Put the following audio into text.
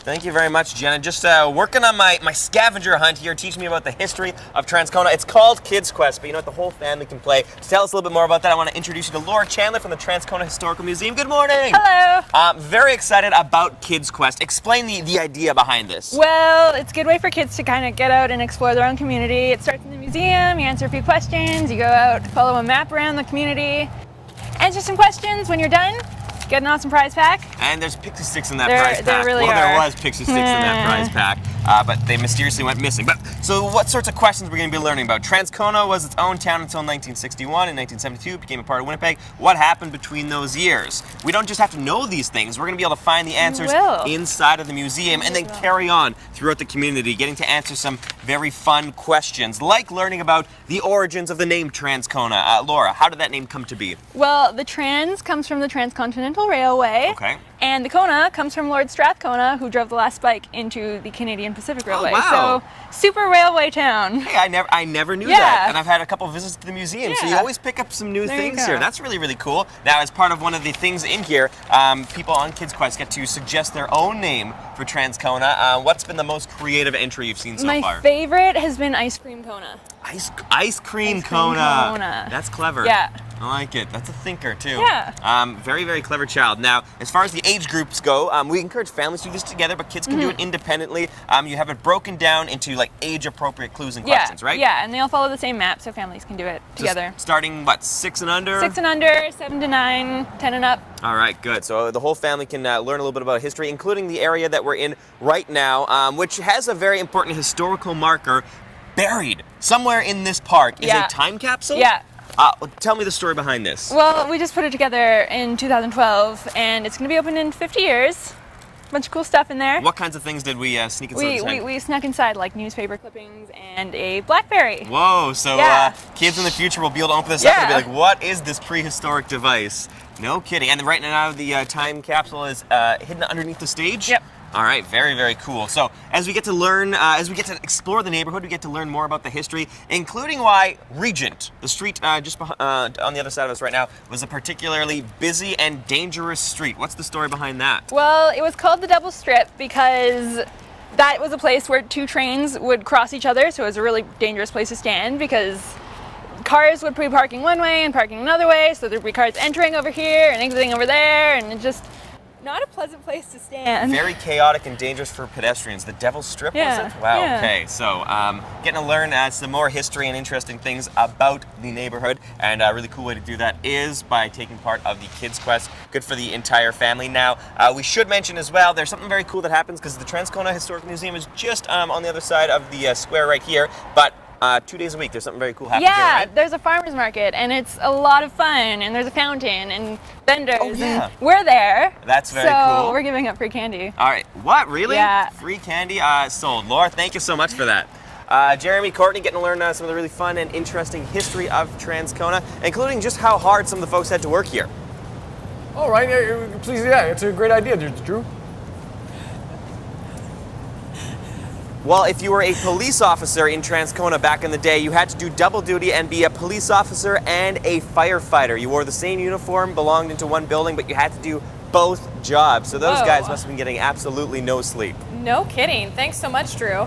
Thank you very much, Jenna. Just working on my scavenger hunt here, teaching me about the history of Transcona. It's called Kids Quest, but you know what? The whole family can play. To tell us a little bit more about that, I want to introduce you to Laura Chandler from the Transcona Historical Museum. Good morning. Hello. Very excited about Kids Quest. Explain the idea behind this. Well, it's a good way for kids to kind of get out and explore their own community. It starts in the museum, you answer a few questions, you go out, follow a map around the community, answer some questions. When you're done, get an awesome prize pack. And there's pixie sticks in that prize pack. There really There are. was pixie sticks in that prize pack, but they mysteriously went missing. But so what sorts of questions we're going to be learning about? Transcona was its own town until 1961. In 1972, it became a part of Winnipeg. What happened between those years? We don't just have to know these things. We're going to be able to find the answers inside of the museum and then carry on throughout the community, getting to answer some very fun questions, like learning about the origins of the name Transcona. Laura, how did that name come to be? Well, the Trans comes from the Transcontinental Railway. Okay. And the Kona comes from Lord Strathcona, who drove the last spike into the Canadian Pacific Railway. Oh, wow. So, super railway town. Hey, I never knew that. And I've had a couple of visits to the museum, so you always pick up some new things here. That's really, really cool. Now, as part of one of the things in here, people on Kids Quest get to suggest their own name for Transcona. What's been the most creative entry you've seen so far? My favorite has been Ice Cream Kona. Ice cream Kona. That's clever. Yeah. I like it. That's a thinker, too. Yeah. Very, very clever child. Now, as far as the age groups go, we encourage families to do this together, but kids can do it independently. You have it broken down into like age-appropriate clues and questions, right? Yeah, and they all follow the same map, so families can do it together. Starting, what, 6 and under? 6 and under, 7 to 9, 10 and up. All right, good. So the whole family can learn a little bit about history, including the area that we're in right now, which has a very important historical marker buried somewhere in this park. Is a time capsule? Yeah. Tell me the story behind this. Well, we just put it together in 2012, and it's going to be open in 50 years. Bunch of cool stuff in there. What kinds of things did we sneak inside? We snuck inside, like newspaper clippings and a BlackBerry. Whoa, so kids in the future will be able to open this up and be like, what is this prehistoric device? No kidding. And right now the time capsule is hidden underneath the stage? Yep. All right, very, very cool. So as we get to learn, as we get to explore the neighborhood, we get to learn more about the history, including why Regent, the street just on the other side of us right now, was a particularly busy and dangerous street. What's the story behind that? Well, it was called the Double Strip because that was a place where 2 trains would cross each other, so it was a really dangerous place to stand because cars would be parking one way and parking another way, so there'd be cars entering over here and exiting over there, and it just not a pleasant place to stand. Very chaotic and dangerous for pedestrians. The Devil's Strip, was it? Wow, okay. So, getting to learn some more history and interesting things about the neighborhood, and a really cool way to do that is by taking part of the Kids Quest. Good for the entire family. Now, we should mention as well, there's something very cool that happens because the Transcona Historical Museum is just on the other side of the square right here, but 2 days a week, there's something very cool happening here, right? There's a farmer's market, and it's a lot of fun, and there's a fountain, and vendors, and we're there. That's very cool. So we're giving up free candy. All right, what, really? Yeah. Free candy? Sold. Laura, thank you so much for that. Jeremy, Courtney, getting to learn some of the really fun and interesting history of Transcona, including just how hard some of the folks had to work here. All right, please, it's a great idea, Drew. Well, if you were a police officer in Transcona back in the day, you had to do double duty and be a police officer and a firefighter. You wore the same uniform, belonged into one building, but you had to do both jobs. So those guys must have been getting absolutely no sleep. No kidding. Thanks so much, Drew.